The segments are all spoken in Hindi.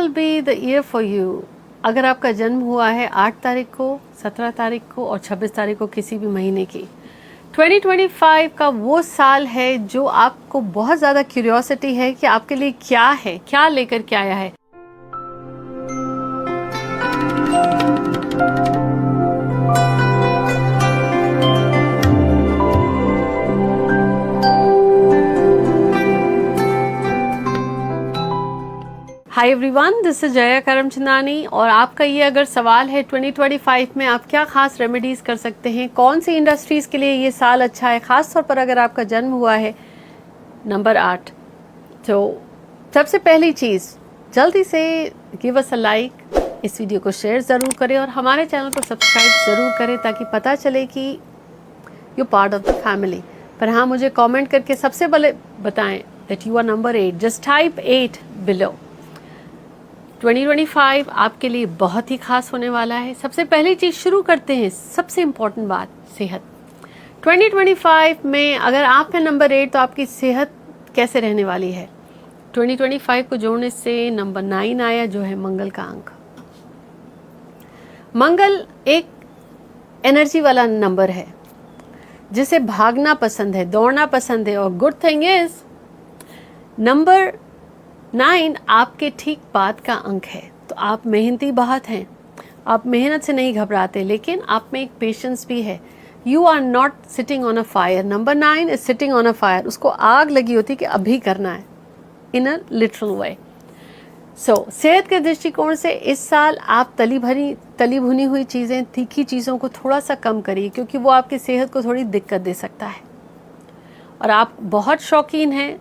Will be the year for you अगर आपका जन्म हुआ है 8 तारीख को, 17 तारीख को और 26 तारीख को किसी भी महीने की। 2025 का वो साल है जो आपको बहुत ज़्यादा क्यूरियोसिटी है कि आपके लिए क्या है, क्या लेकर के आया है। Hi everyone, this is Jaya Karamchandani और आपका ये अगर सवाल है 2025 में आप क्या खास रेमेडीज कर सकते हैं, कौन सी इंडस्ट्रीज के लिए ये साल अच्छा है, खास तौर पर अगर आपका जन्म हुआ है नंबर 8। तो सबसे पहली चीज़, जल्दी से गिव अस अ लाइक, इस वीडियो को शेयर ज़रूर करें और हमारे चैनल को सब्सक्राइब ज़रूर करें ताकि पता चले कि you part of the family. पर हाँ, मुझे कॉमेंट करके सबसे पहले बताएं that you are number 8, just type 8 below. 2025 आपके लिए बहुत ही खास होने वाला है। सबसे पहली चीज़ शुरू करते हैं, सबसे इम्पोर्टेंट बात, सेहत। 2025 में अगर आप हैं नंबर 8 तो आपकी सेहत कैसे रहने वाली है। 2025 को जोड़ने से नंबर 9 आया जो है मंगल का अंक। मंगल एक एनर्जी वाला नंबर है जिसे भागना पसंद है, दौड़ना पसंद है और गुड थिंग इज नंबर 9 आपके ठीक बाद का अंक है। तो आप मेहनती बहुत हैं, आप मेहनत से नहीं घबराते, लेकिन आप में एक पेशेंस भी है। You are not sitting on a fire. Number 9 is sitting on a fire. उसको आग लगी होती कि अभी करना है, इन अ लिटरल वे। सो सेहत के दृष्टिकोण से इस साल आप तली भुनी हुई चीज़ें, तीखी चीज़ों को थोड़ा सा कम करिए क्योंकि वो आपकी सेहत को थोड़ी दिक्कत दे सकता है। और आप बहुत शौकीन हैं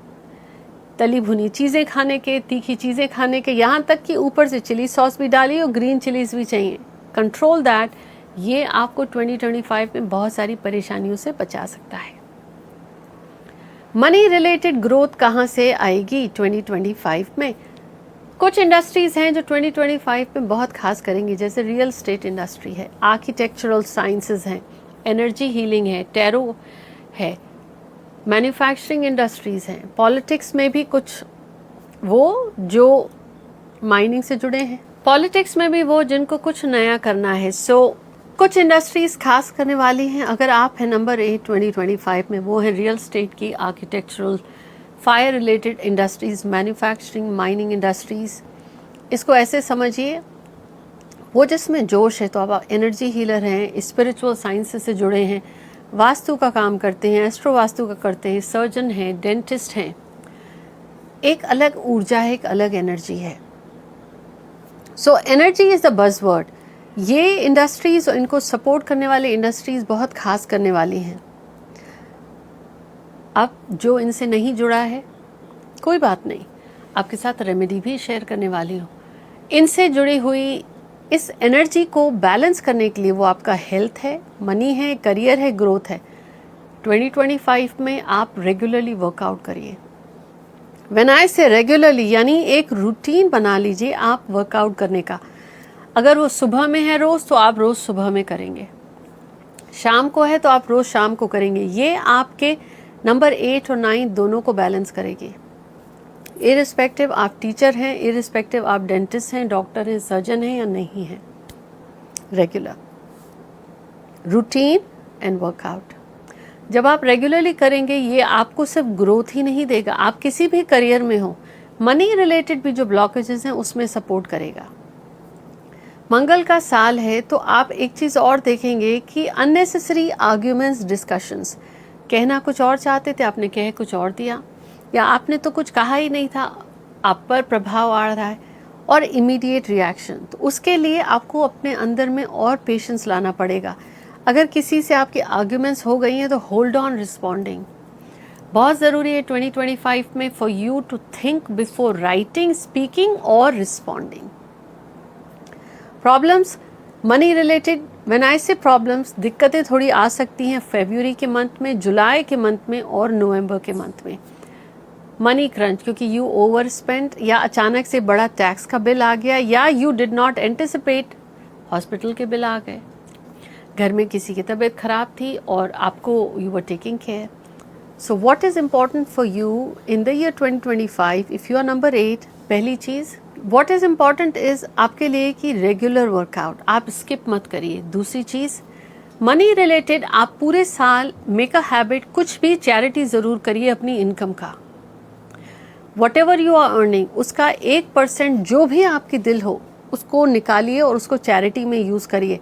तली भुनी चीज़ें खाने के, तीखी चीज़ें खाने के, यहाँ तक कि ऊपर से चिली सॉस भी डालिए और ग्रीन चिलीज भी चाहिए। Control that. ये आपको 2025 में बहुत सारी परेशानियों से बचा सकता है। मनी रिलेटेड ग्रोथ कहाँ से आएगी 2025 में? कुछ इंडस्ट्रीज हैं जो 2025 में बहुत खास करेंगी, जैसे रियल स्टेट इंडस्ट्री है, आर्किटेक्चरल साइंसेज हैं, एनर्जी हीलिंग है, टैरो है, मैन्युफैक्चरिंग इंडस्ट्रीज़ हैं, पॉलिटिक्स में भी कुछ वो जो माइनिंग से जुड़े हैं, पॉलिटिक्स में भी वो जिनको कुछ नया करना है। सो कुछ इंडस्ट्रीज़ खास करने वाली हैं अगर आप हैं नंबर 8 2025 में। वो है रियल स्टेट की, architectural, fire related industries, manufacturing, mining industries. इसको ऐसे समझिए, वो जिसमें जोश है, तो आप एनर्जी हीलर हैं, स्पिरिचुअल साइंसेस से जुड़े हैं, वास्तु का काम करते हैं, एस्ट्रो वास्तु का करते हैं, सर्जन हैं, डेंटिस्ट हैं, एक अलग ऊर्जा है, एक अलग एनर्जी है। So energy is the buzzword. ये इंडस्ट्रीज और इनको सपोर्ट करने वाले इंडस्ट्रीज बहुत खास करने वाली हैं। अब जो इनसे नहीं जुड़ा है, कोई बात नहीं, आपके साथ रेमेडी भी शेयर करने वाली हूँ। इनसे जुड़ी हुई इस एनर्जी को बैलेंस करने के लिए वो आपका हेल्थ है, मनी है, करियर है, ग्रोथ है। 2025 में आप रेगुलरली वर्कआउट करिए। व्हेन आई से रेगुलरली, यानी एक रूटीन बना लीजिए आप वर्कआउट करने का। अगर वो सुबह में है रोज़, तो आप रोज़ सुबह में करेंगे। शाम को है तो आप रोज़ शाम को करेंगे। ये आपके नंबर 8 और 9 दोनों को बैलेंस करेगी। इरिस्पेक्टिव आप टीचर हैं, इरिस्पेक्टिव आप डेंटिस्ट हैं, डॉक्टर हैं, सर्जन हैं या नहीं हैं, रेगुलर रूटीन एंड वर्कआउट जब आप रेगुलरली करेंगे, ये आपको सिर्फ ग्रोथ ही नहीं देगा, आप किसी भी करियर में हो, मनी रिलेटेड भी जो ब्लॉकेजेस हैं उसमें सपोर्ट करेगा। मंगल का साल है तो आप एक चीज़ और देखेंगे कि अननेसेसरी आर्ग्यूमेंट्स, डिस्कशंस, कहना कुछ और चाहते थे, आपने कह कुछ और दिया, या आपने तो कुछ कहा ही नहीं था, आप पर प्रभाव आ रहा है, और इमीडिएट रिएक्शन। तो उसके लिए आपको अपने अंदर में और पेशेंस लाना पड़ेगा। अगर किसी से आपकी आर्ग्यूमेंट्स हो गई हैं तो होल्ड ऑन रिस्पॉन्डिंग। बहुत ज़रूरी है 2025 में for you to think before writing, speaking और responding. Problems money related, when I say problems, दिक्कतें थोड़ी आ सकती हैं फरवरी के मंथ में, जुलाई के मंथ में और नवंबर के मंथ में। मनी क्रंच, क्योंकि यू ओवर स्पेंड, या अचानक से बड़ा टैक्स का बिल आ गया, या you did not anticipate hospital के बिल आ गए, घर में किसी की तबीयत खराब थी और आपको you were taking care. So what is important for you in the year 2025 if you are number 8? पहली चीज़, व्हाट इज़ इम्पॉर्टेंट इज़ आपके लिए कि रेगुलर वर्कआउट आप स्किप मत करिए। दूसरी चीज़, मनी रिलेटेड आप पूरे साल मेक अ हैबिट, कुछ भी चैरिटी ज़रूर करिए अपनी इनकम का। Whatever you are earning, उसका 1% जो भी आपकी दिल हो उसको निकालिए और उसको चैरिटी में यूज़ करिए।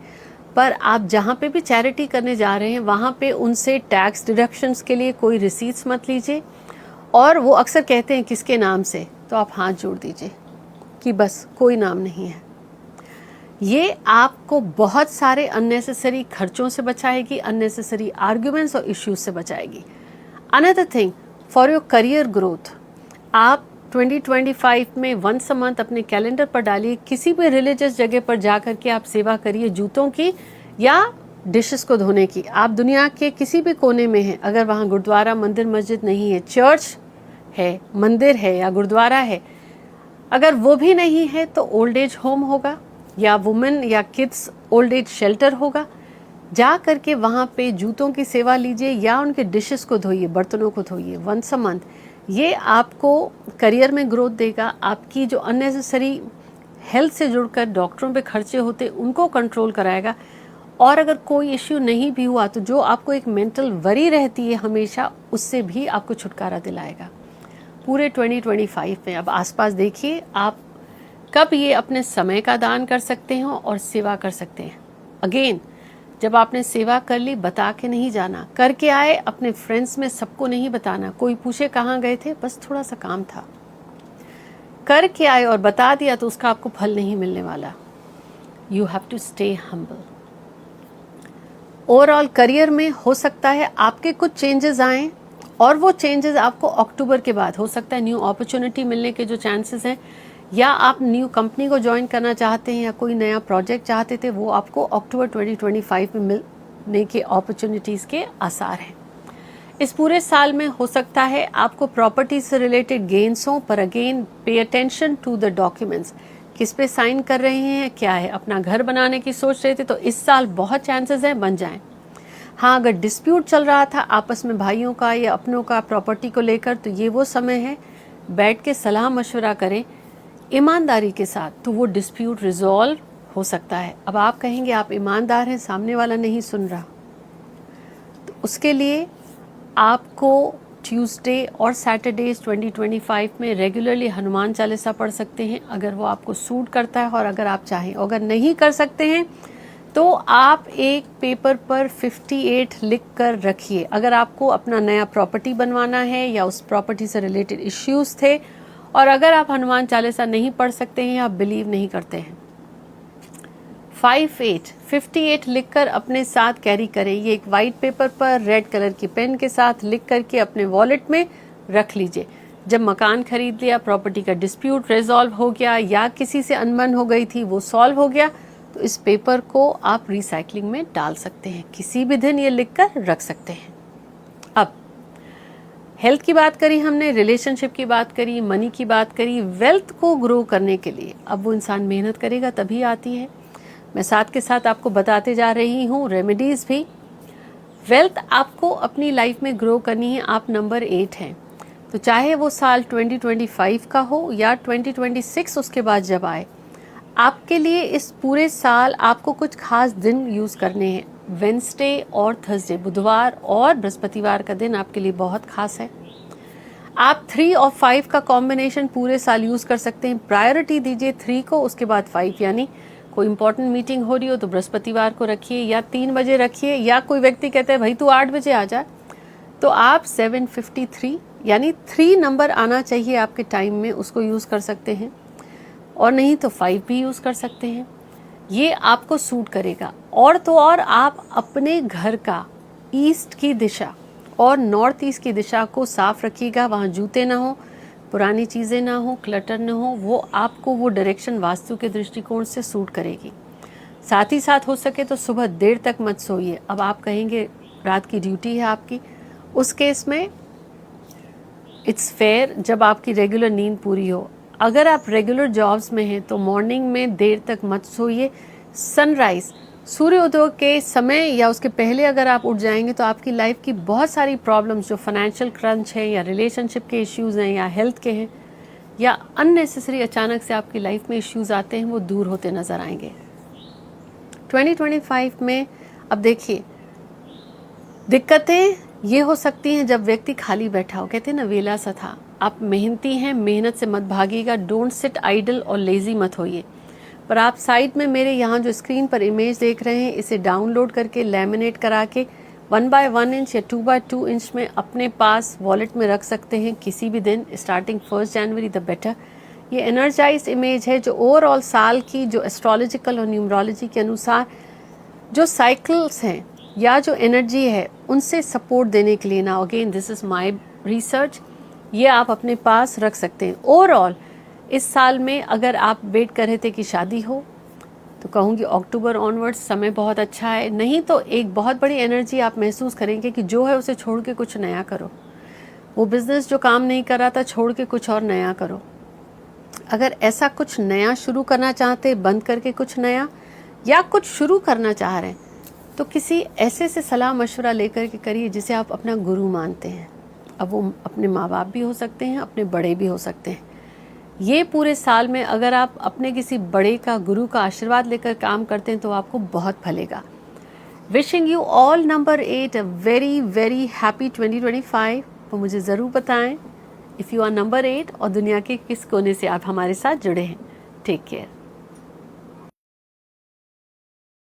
पर आप जहाँ पे भी चैरिटी करने जा रहे हैं वहाँ पे उनसे टैक्स डिडक्शंस के लिए कोई रिसीट्स मत लीजिए। और वो अक्सर कहते हैं किसके नाम से, तो आप हाथ जोड़ दीजिए कि बस कोई नाम नहीं है। ये आपको बहुत सारे अननेसेसरी खर्चों से बचाएगी, अननेसेसरी आर्ग्यूमेंट्स और इश्यूज से बचाएगी। Another thing, for your career growth, आप 2025 में वंस अ मंथ अपने कैलेंडर पर डालिए, किसी भी रिलीजियस जगह पर जा कर के आप सेवा करिए, जूतों की या डिशेस को धोने की। आप दुनिया के किसी भी कोने में हैं, अगर वहाँ गुरुद्वारा, मंदिर, मस्जिद नहीं है, चर्च है, मंदिर है या गुरुद्वारा है, अगर वो भी नहीं है तो ओल्ड एज होम होगा या वुमेन या किड्स ओल्ड एज शेल्टर होगा। जा करके वहाँ पे जूतों की सेवा लीजिए या उनके डिशेस को धोइए, बर्तनों को धोइए वंस अ मंथ। ये आपको करियर में ग्रोथ देगा, आपकी जो अननेसेसरी हेल्थ से जुड़कर डॉक्टरों पे खर्चे होते उनको कंट्रोल कराएगा। और अगर कोई इश्यू नहीं भी हुआ तो जो आपको एक मेंटल वरी रहती है हमेशा, उससे भी आपको छुटकारा दिलाएगा पूरे 2025 में। अब आसपास देखिए आप कब ये अपने समय का दान कर सकते हैं और सेवा कर सकते हैं। अगेन, जब आपने सेवा कर ली, बता के नहीं जाना, करके आए, अपने फ्रेंड्स में सबको नहीं बताना। कोई पूछे कहाँ गए थे, बस थोड़ा सा काम था, करके आए और बता दिया तो उसका आपको फल नहीं मिलने वाला। You have to stay humble. Overall career में हो सकता है आपके कुछ चेंजेस आए और वो चेंजेस आपको अक्टूबर के बाद हो सकता है न्यू अपॉर्चुनिटी मिलने के जो चांसेस हैं, या आप न्यू कंपनी को ज्वाइन करना चाहते हैं या कोई नया प्रोजेक्ट चाहते थे, वो आपको अक्टूबर 2025 में मिलने के अपॉर्चुनिटीज़ के आसार हैं। इस पूरे साल में हो सकता है आपको प्रॉपर्टी से रिलेटेड गेन्स हों, पर again pay attention to the documents, किस पे साइन कर रहे हैं, क्या है। अपना घर बनाने की सोच रहे थे तो इस साल बहुत चांसेस हैं बन जाएं। हाँ, अगर डिस्प्यूट चल रहा था आपस में भाइयों का या अपनों का प्रॉपर्टी को लेकर, तो ये वो समय है बैठ के सलाह मशवरा करें ईमानदारी के साथ, तो वो डिस्प्यूट रिजॉल्व हो सकता है। अब आप कहेंगे आप ईमानदार हैं, सामने वाला नहीं सुन रहा, तो उसके लिए आपको ट्यूसडे और सैटरडेज 2025 में रेगुलरली हनुमान चालीसा पढ़ सकते हैं, अगर वो आपको सूट करता है और अगर आप चाहें। अगर नहीं कर सकते हैं तो आप एक पेपर पर 58 लिख कर रखिए। अगर आपको अपना नया प्रॉपर्टी बनवाना है या उस प्रॉपर्टी से रिलेटेड इश्यूज थे, और अगर आप हनुमान चालीसा नहीं पढ़ सकते हैं, आप बिलीव नहीं करते हैं, 58 लिखकर अपने साथ कैरी करें। ये एक वाइट पेपर पर रेड कलर की पेन के साथ लिख करके अपने वॉलेट में रख लीजिए। जब मकान खरीद लिया, प्रॉपर्टी का डिस्प्यूट रिजॉल्व हो गया या किसी से अनबन हो गई थी वो सॉल्व हो गया, तो इस पेपर को आप रिसाइकलिंग में डाल सकते हैं। किसी भी दिन ये लिखकर रख सकते हैं। अब हेल्थ की बात करी हमने, रिलेशनशिप की बात करी, मनी की बात करी। वेल्थ को ग्रो करने के लिए अब वो इंसान मेहनत करेगा तभी आती है। मैं साथ के साथ आपको बताते जा रही हूँ रेमेडीज भी। वेल्थ आपको अपनी लाइफ में ग्रो करनी है, आप नंबर 8 हैं, तो चाहे वो साल 2025 का हो या 2026 उसके बाद जब आए, आपके लिए इस पूरे साल आपको कुछ खास दिन यूज़ करने हैं। वेंसडे और थर्सडे, बुधवार और बृहस्पतिवार का दिन आपके लिए बहुत खास है। आप 3 और 5 का कॉम्बिनेशन पूरे साल यूज़ कर सकते हैं। प्रायोरिटी दीजिए 3 को, उसके बाद 5, यानी कोई इंपॉर्टेंट मीटिंग हो रही हो तो बृहस्पतिवार को रखिए या 3 बजे रखिए, या कोई व्यक्ति कहता है भाई तू 8 बजे आ जा, तो आप 7:53 यानी 3 नंबर आना चाहिए आपके टाइम में, उसको यूज़ कर सकते हैं। और नहीं तो 5 भी यूज़ कर सकते हैं, ये आपको सूट करेगा। और तो और आप अपने घर का ईस्ट की दिशा और नॉर्थ ईस्ट की दिशा को साफ रखिएगा, वहाँ जूते ना हो, पुरानी चीज़ें ना हो, क्लटर ना हो, वो आपको वो डायरेक्शन वास्तु के दृष्टिकोण से सूट करेगी। साथ ही साथ हो सके तो सुबह देर तक मत सोइए। अब आप कहेंगे रात की ड्यूटी है आपकी, उस केस में इट्स फेयर जब आपकी रेगुलर नींद पूरी हो। अगर आप रेगुलर जॉब्स में हैं तो मॉर्निंग में देर तक मत सोइए। सनराइज, सूर्योदय के समय या उसके पहले अगर आप उठ जाएंगे तो आपकी लाइफ की बहुत सारी प्रॉब्लम्स, जो फाइनेंशियल क्रंच है या रिलेशनशिप के इश्यूज हैं या हेल्थ के हैं, या अननेसेसरी अचानक से आपकी लाइफ में इश्यूज आते हैं वो दूर होते नज़र आएंगे। 2025 में अब देखिए, दिक्कतें ये हो सकती हैं जब व्यक्ति खाली बैठा हो, कहते हैं ना वेला सा था। आप मेहनती हैं, मेहनत से मत भागिएगा, डोंट सिट आइडल और लेज़ी मत होइए। पर आप साइड में मेरे यहाँ जो स्क्रीन पर इमेज देख रहे हैं, इसे डाउनलोड करके लैमिनेट करा के 1x1 इंच या 2x2 इंच में अपने पास वॉलेट में रख सकते हैं किसी भी दिन, स्टार्टिंग 1 जनवरी द बेटर। ये एनर्जाइज इमेज है जो ओवरऑल साल की जो एस्ट्रोलॉजिकल और न्यूमरोलॉजी के अनुसार जो साइकिल्स हैं या जो एनर्जी है उनसे सपोर्ट देने के लिए। ना again this is my research, ये आप अपने पास रख सकते हैं। ओवरऑल इस साल में अगर आप वेट कर रहे थे कि शादी हो तो कहूँगी अक्टूबर ऑनवर्ड्स समय बहुत अच्छा है। नहीं तो एक बहुत बड़ी एनर्जी आप महसूस करेंगे कि जो है उसे छोड़ के कुछ नया करो। वो बिज़नेस जो काम नहीं कर रहा था छोड़ के कुछ और नया करो। अगर ऐसा कुछ नया शुरू करना चाहते, बंद करके कुछ नया, या कुछ शुरू करना चाह रहे हैं, तो किसी ऐसे से सलाह मशवरा लेकर के करिए जिसे आप अपना गुरु मानते हैं। अब वो अपने माँ बाप भी हो सकते हैं, अपने बड़े भी हो सकते हैं। ये पूरे साल में अगर आप अपने किसी बड़े का, गुरु का आशीर्वाद लेकर काम करते हैं तो आपको बहुत फलेगा। Wishing you all number 8 a very very happy 2025। तो मुझे ज़रूर बताएं इफ़ यू आर नंबर 8 और दुनिया के किस कोने से आप हमारे साथ जुड़े हैं। Take care.